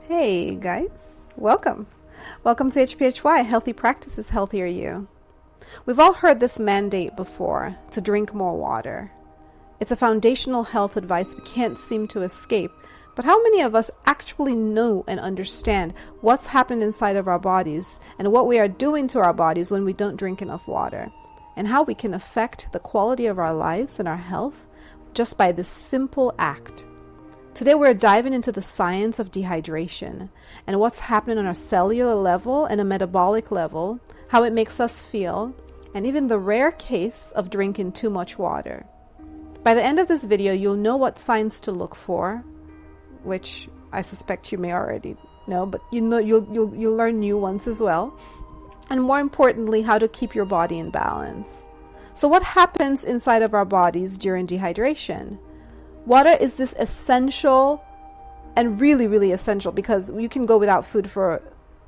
Hey guys, welcome. Welcome to HPHY, Healthy Practices, Healthier You. We've all heard this mandate before, to drink more water. It's a foundational health advice we can't seem to escape, but how many of us actually know and understand what's happening inside of our bodies and what we are doing to our bodies when we don't drink enough water, and how we can affect the quality of our lives and our health just by this simple act? Today we're diving into the science of dehydration and what's happening on a cellular level and a metabolic level, how it makes us feel, and even the rare case of drinking too much water. By the end of this video, you'll know what signs to look for, which I suspect you may already know, but you'll learn new ones as well. And more importantly, how to keep your body in balance. So what happens inside of our bodies during dehydration? Water is this essential and really, really essential, because you can go without food for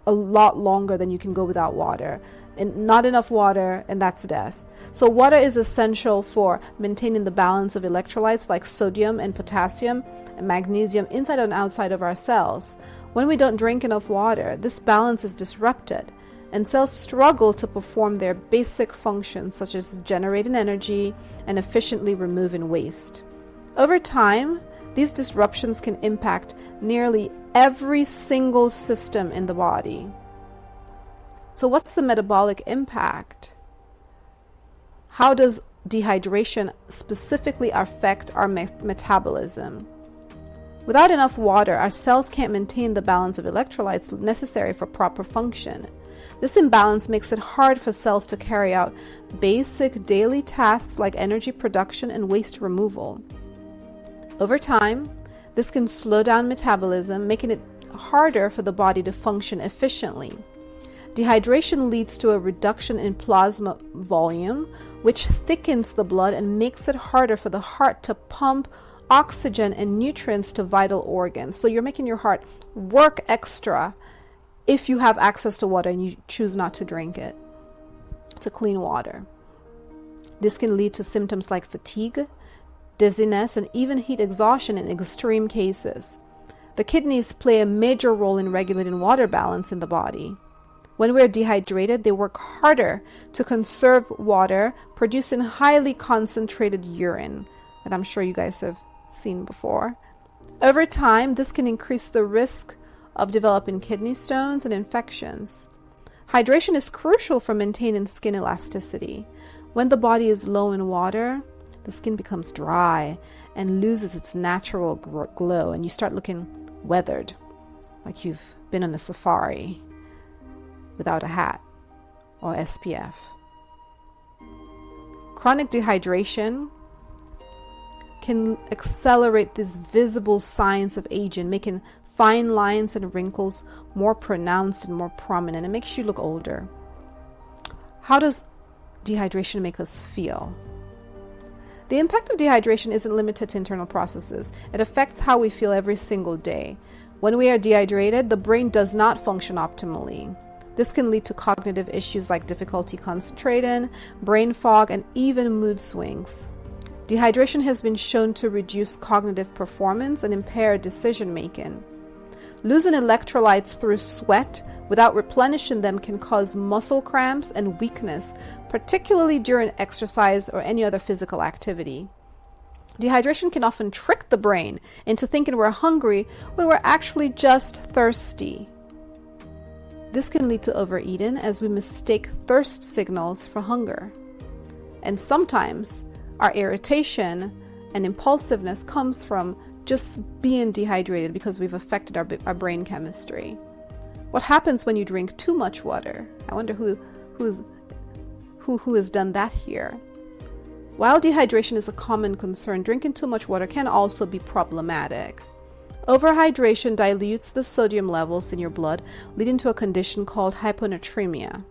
a lot longer than you can go without water. And not enough water, and that's death. So water is essential for maintaining the balance of electrolytes like sodium and potassium and magnesium inside and outside of our cells. When we don't drink enough water, this balance is disrupted, and cells struggle to perform their basic functions such as generating energy and efficiently removing waste. Over time, these disruptions can impact nearly every single system in the body. So what's the metabolic impact? How does dehydration specifically affect our metabolism? Without enough water, our cells can't maintain the balance of electrolytes necessary for proper function. This imbalance makes it hard for cells to carry out basic daily tasks like energy production and waste removal. Over time, this can slow down metabolism, making it harder for the body to function efficiently. Dehydration leads to a reduction in plasma volume, which thickens the blood and makes it harder for the heart to pump oxygen and nutrients to vital organs. So you're making your heart work extra if you have access to water and you choose not to drink it, to clean water. This can lead to symptoms like fatigue, dizziness, and even heat exhaustion in extreme cases. The kidneys play a major role in regulating water balance in the body. When we're dehydrated, they work harder to conserve water, producing highly concentrated urine that I'm sure you guys have seen before. Over time, this can increase the risk of developing kidney stones and infections. Hydration is crucial for maintaining skin elasticity. When the body is low in water, the skin becomes dry and loses its natural glow, and you start looking weathered, like you've been on a safari without a hat or SPF. Chronic dehydration can accelerate these visible signs of aging, making fine lines and wrinkles more pronounced and more prominent. It makes you look older. How does dehydration make us feel? The impact of dehydration isn't limited to internal processes. It affects how we feel every single day. When we are dehydrated, the brain does not function optimally. This can lead to cognitive issues like difficulty concentrating, brain fog, and even mood swings. Dehydration has been shown to reduce cognitive performance and impair decision making. Losing electrolytes through sweat without replenishing them can cause muscle cramps and weakness, particularly during exercise or any other physical activity. Dehydration can often trick the brain into thinking we're hungry when we're actually just thirsty. This can lead to overeating as we mistake thirst signals for hunger. And sometimes our irritation and impulsiveness comes from just being dehydrated because we've affected our brain chemistry. What happens when you drink too much water? I wonder who has done that here. While dehydration is a common concern, drinking too much water can also be problematic. Overhydration dilutes the sodium levels in your blood, leading to a condition called hyponatremia.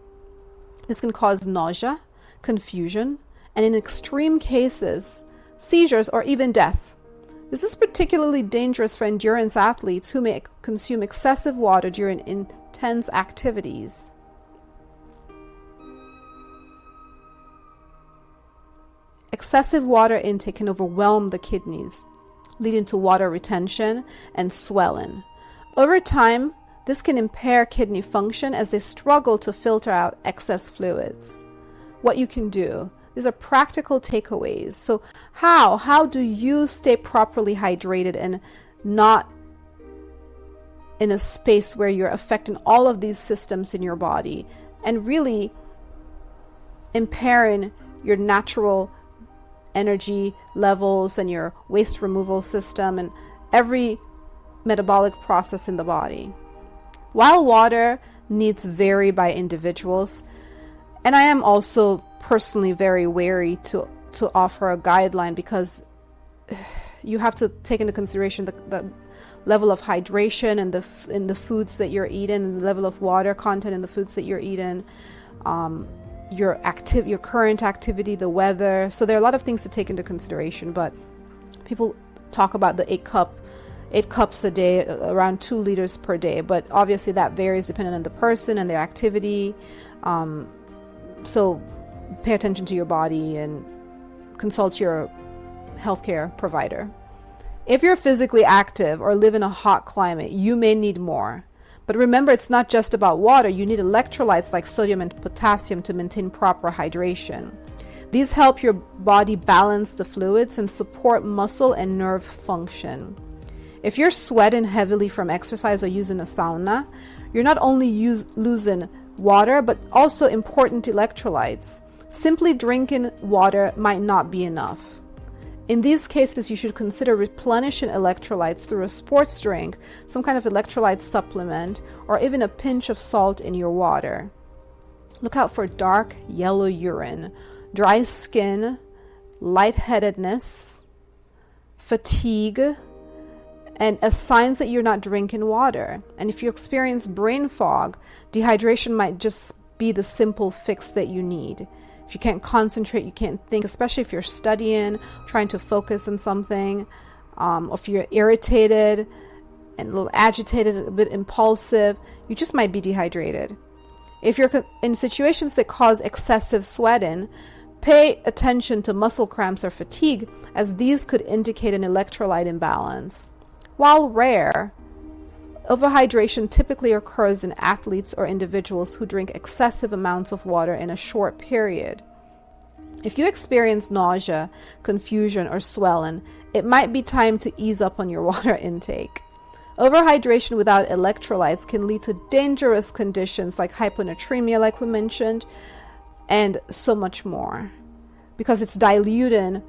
This can cause nausea, confusion, and in extreme cases, seizures or even death. This is particularly dangerous for endurance athletes who may consume excessive water during intense activities. Excessive water intake can overwhelm the kidneys, leading to water retention and swelling. Over time, this can impair kidney function as they struggle to filter out excess fluids. What you can do, these are practical takeaways. So how do you stay properly hydrated and not in a space where you're affecting all of these systems in your body and really impairing your natural energy levels and your waste removal system and every metabolic process in the body? While water needs vary by individuals, and I am also personally very wary to offer a guideline because you have to take into consideration the level of hydration and in the foods that you're eating, and the level of water content in the foods that you're eating, your current activity, the weather. So there are a lot of things to take into consideration, but people talk about the 8 cups a day, around 2 liters per day, but obviously that varies depending on the person and their activity. So pay attention to your body and consult your healthcare provider. If you're physically active or live in a hot climate, you may need more. But remember, it's not just about water. You need electrolytes like sodium and potassium to maintain proper hydration. These help your body balance the fluids and support muscle and nerve function. If you're sweating heavily from exercise or using a sauna, you're not only losing water, but also important electrolytes. Simply drinking water might not be enough. In these cases, you should consider replenishing electrolytes through a sports drink, some kind of electrolyte supplement, or even a pinch of salt in your water. Look out for dark yellow urine, dry skin, lightheadedness, fatigue, and as signs that you're not drinking water. And if you experience brain fog, dehydration might just be the simple fix that you need. If you can't concentrate, you can't think, especially if you're studying, trying to focus on something, or if you're irritated and a little agitated, a bit impulsive, you just might be dehydrated. If you're in situations that cause excessive sweating, pay attention to muscle cramps or fatigue, as these could indicate an electrolyte imbalance. While rare, overhydration typically occurs in athletes or individuals who drink excessive amounts of water in a short period. If you experience nausea, confusion, or swelling, it might be time to ease up on your water intake. Overhydration without electrolytes can lead to dangerous conditions like hyponatremia, like we mentioned, and so much more, because it's diluting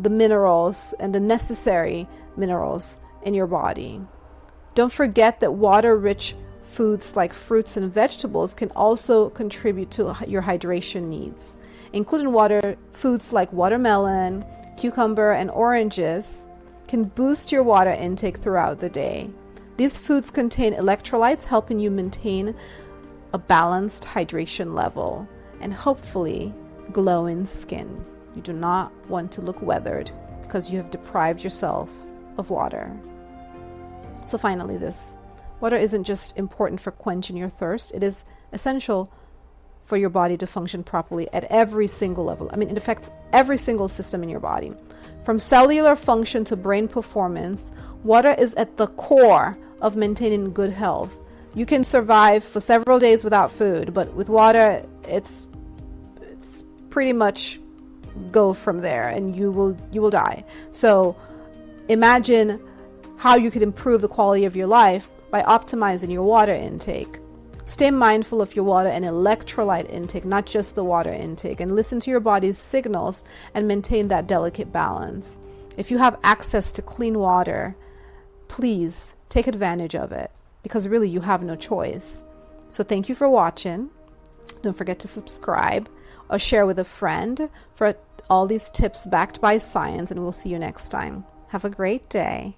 the minerals and the necessary minerals in your body. Don't forget that water-rich foods like fruits and vegetables can also contribute to your hydration needs, including foods like watermelon, cucumber, and oranges can boost your water intake throughout the day. These foods contain electrolytes, helping you maintain a balanced hydration level and hopefully glowing skin. You do not want to look weathered because you have deprived yourself of water. So finally, water isn't just important for quenching your thirst. It is essential for your body to function properly at every single level. I mean, it affects every single system in your body. From cellular function to brain performance, water is at the core of maintaining good health. You can survive for several days without food, but with water, it's pretty much go from there, and you will die. So imagine how you could improve the quality of your life by optimizing your water intake. Stay mindful of your water and electrolyte intake, not just the water intake, and listen to your body's signals and maintain that delicate balance. If you have access to clean water, please take advantage of it, because really you have no choice. So thank you for watching. Don't forget to subscribe or share with a friend for all these tips backed by science, and we'll see you next time. Have a great day.